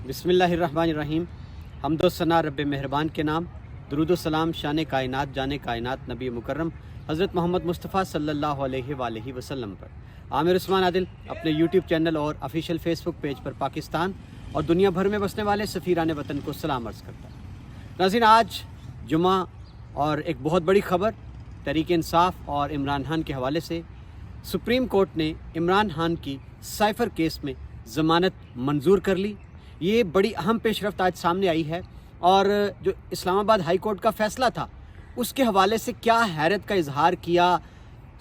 बिस्मिल्लाहिर्रहमानिर्रहीम। हम्दो सना रब मेहरबान के नाम, दुरूद सलाम शान कायनात जाने कायनात नबी मुकर्रम हज़रत मोहम्मद मुस्तफ़ा सल्लल्लाहु अलैहि वसल्लम पर। आमिर उस्मान आदिल अपने यूट्यूब चैनल और ऑफिशियल फेसबुक पेज पर पाकिस्तान और दुनिया भर में बसने वाले सफ़ीरान वतन को सलाम अर्ज़ करता है। नाज़रीन, आज जुमा और एक बहुत बड़ी ख़बर तहरीक इंसाफ और इमरान खान के हवाले से सुप्रीम कोर्ट ने इमरान खान की साइफ़र केस में ज़मानत मंजूर कर ली। ये बड़ी अहम पेशरफ्त आज सामने आई है और जो इस्लामाबाद हाई कोर्ट का फ़ैसला था उसके हवाले से क्या हैरत का इजहार किया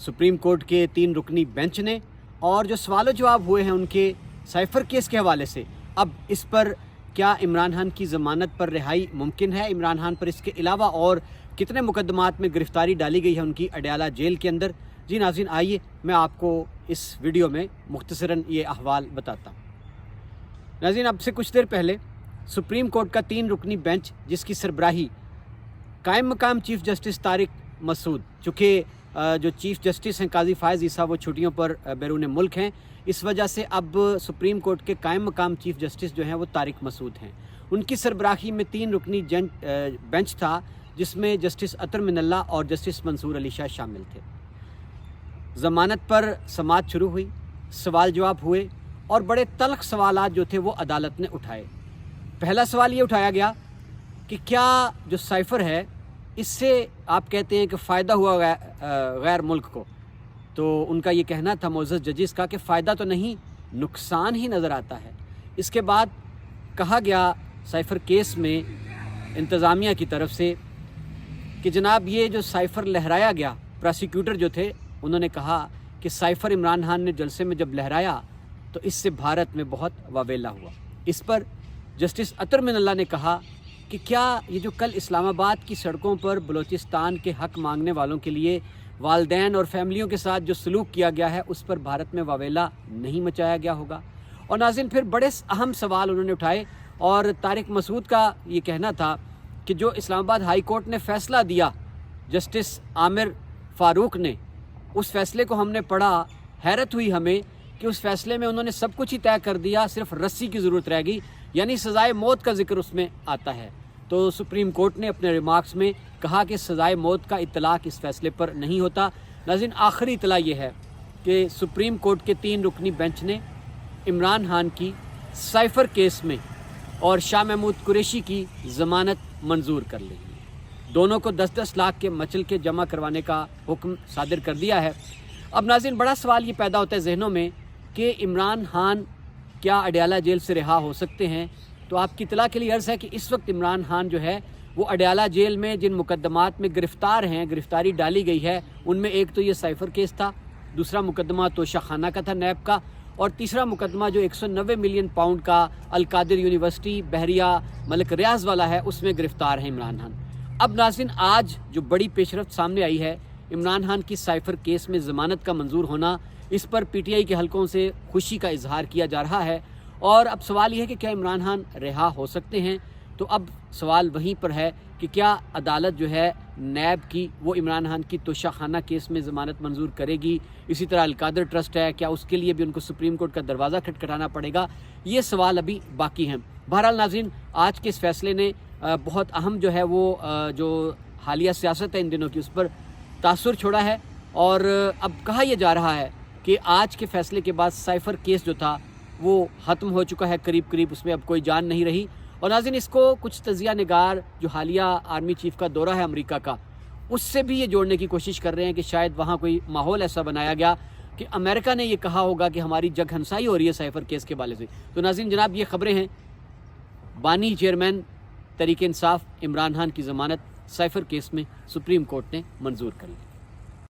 सुप्रीम कोर्ट के 3 रुकनी बेंच ने, और जो सवाल जवाब हुए हैं उनके साइफ़र केस के हवाले से, अब इस पर क्या इमरान खान की ज़मानत पर रिहाई मुमकिन है, इमरान खान पर इसके अलावा और कितने मुकदमात में गिरफ़्तारी डाली गई है उनकी अडयाला जेल के अंदर। जी नाज़रीन, आइए मैं आपको इस वीडियो में मुख्तसरन ये अहवाल बताता हूँ। नाज़रीन, अब से कुछ देर पहले सुप्रीम कोर्ट का 3 रुकनी बेंच, जिसकी सरबराही कायम मकाम चीफ़ जस्टिस तारिक मसूद, चूँकि जो चीफ़ जस्टिस हैं काजी फ़ायज़ ईसा वो छुट्टियों पर बैरून मुल्क हैं, इस वजह से अब सुप्रीम कोर्ट के कायम मकाम चीफ़ जस्टिस जो हैं वो तारिक मसूद हैं। उनकी सरबराही में 3 रुकनी बेंच था, जिसमें जस्टिस अतर मिनल्ला और जस्टिस मंसूर अली शाह शामिल थे। ज़मानत पर समाअत शुरू हुई, सवाल जवाब हुए और बड़े तल्ख़ सवालात जो थे वो अदालत ने उठाए। पहला सवाल ये उठाया गया कि क्या जो साइफ़र है इससे आप कहते हैं कि फ़ायदा हुआ गैर मुल्क को, तो उनका ये कहना था मोअज़्ज़ज़ जजिस का कि फ़ायदा तो नहीं, नुकसान ही नज़र आता है। इसके बाद कहा गया साइफ़र केस में इंतज़ामिया की तरफ से कि जनाब ये जो साइफ़र लहराया गया, प्रोसिक्यूटर जो थे उन्होंने कहा कि साइफ़र इमरान खान ने जलसे में जब लहराया तो इससे भारत में बहुत वावेला हुआ। इस पर जस्टिस अतर मिनल्ला ने कहा कि क्या ये जो कल इस्लामाबाद की सड़कों पर बलूचिस्तान के हक़ मांगने वालों के लिए वालदैन और फैमिलियों के साथ जो सलूक किया गया है उस पर भारत में वावेला नहीं मचाया गया होगा। और नाज़रीन, फिर बड़े अहम सवाल उन्होंने उठाए और तारिक मसूद का ये कहना था कि जो इस्लामाबाद हाई कोर्ट ने फ़ैसला दिया जस्टिस आमिर फ़ारूक ने, उस फ़ैसले को हमने पढ़ा, हैरत हुई हमें कि उस फ़ैसले में उन्होंने सब कुछ ही तय कर दिया, सिर्फ रस्सी की ज़रूरत रह गई, यानी सज़ाए मौत का जिक्र उसमें आता है। तो सुप्रीम कोर्ट ने अपने रिमार्क्स में कहा कि सज़ाए मौत का इत्तलाक़ इस फ़ैसले पर नहीं होता। नाज़रीन, आखिरी इत्तला ये है कि सुप्रीम कोर्ट के 3 रुकनी बेंच ने इमरान खान की साइफ़र केस में और शाह महमूद कुरैशी की ज़मानत मंजूर कर ली। दोनों को 10-10 लाख के मचल के जमा करवाने का हुक्म सादिर कर दिया है। अब नाज़रीन, बड़ा सवाल ये पैदा होता है जहनों में कि इमरान खान क्या अडयाला जेल से रिहा हो सकते हैं। तो आपकी इत्तला के लिए अर्ज़ है कि इस वक्त इमरान खान जो है वो अडयाला जेल में जिन मुकदमात में गिरफ़्तार हैं, गिरफ़्तारी डाली गई है, उनमें एक तो ये साइफ़र केस था, दूसरा मुकदमा तोशाखाना का था नैब का, और तीसरा मुकदमा जो 190 मिलियन पाउंड का अलकादिर यूनिवर्सिटी बहरिया मलिक रियाज वाला है, उसमें गिरफ़्तार है इमरान खान। अब नाज़रीन, आज जो बड़ी पेशरफ्त सामने आई है, इमरान खान की साइफ़र केस में ज़मानत का मंजूर होना, इस पर पीटीआई के हलकों से खुशी का इजहार किया जा रहा है। और अब सवाल ये है कि क्या इमरान खान रिहा हो सकते हैं। तो अब सवाल वहीं पर है कि क्या अदालत जो है नैब की वो इमरान खान की तोशाखाना केस में ज़मानत मंजूर करेगी। इसी तरह अलकादर ट्रस्ट है, क्या उसके लिए भी उनको सुप्रीम कोर्ट का दरवाज़ा खटखटाना पड़ेगा, ये सवाल अभी बाकी हैं। बहरहाल नाज़रीन, आज के इस फैसले ने बहुत अहम जो है वो जो हालिया सियासत है इन दिनों की, उस पर तासुर छोड़ा है। और अब कहा यह जा रहा है कि आज के फ़ैसले के बाद साइफ़र केस जो था वो ख़त्म हो चुका है, करीब करीब उसमें अब कोई जान नहीं रही। और नाज़रीन, इसको कुछ तजिया निगार जो हालिया आर्मी चीफ़ का दौरा है अमेरिका का, उससे भी ये जोड़ने की कोशिश कर रहे हैं कि शायद वहाँ कोई माहौल ऐसा बनाया गया कि अमेरिका ने ये कहा होगा कि हमारी जग हंसाई हो रही है साइफ़र केस के हवाले से। तो नाज़रीन जनाब, ये ख़बरें हैं। बानी चेयरमैन तहरीक इंसाफ इमरान खान की ज़मानत साइफ़र केस में सुप्रीम कोर्ट ने मंजूर कर ली।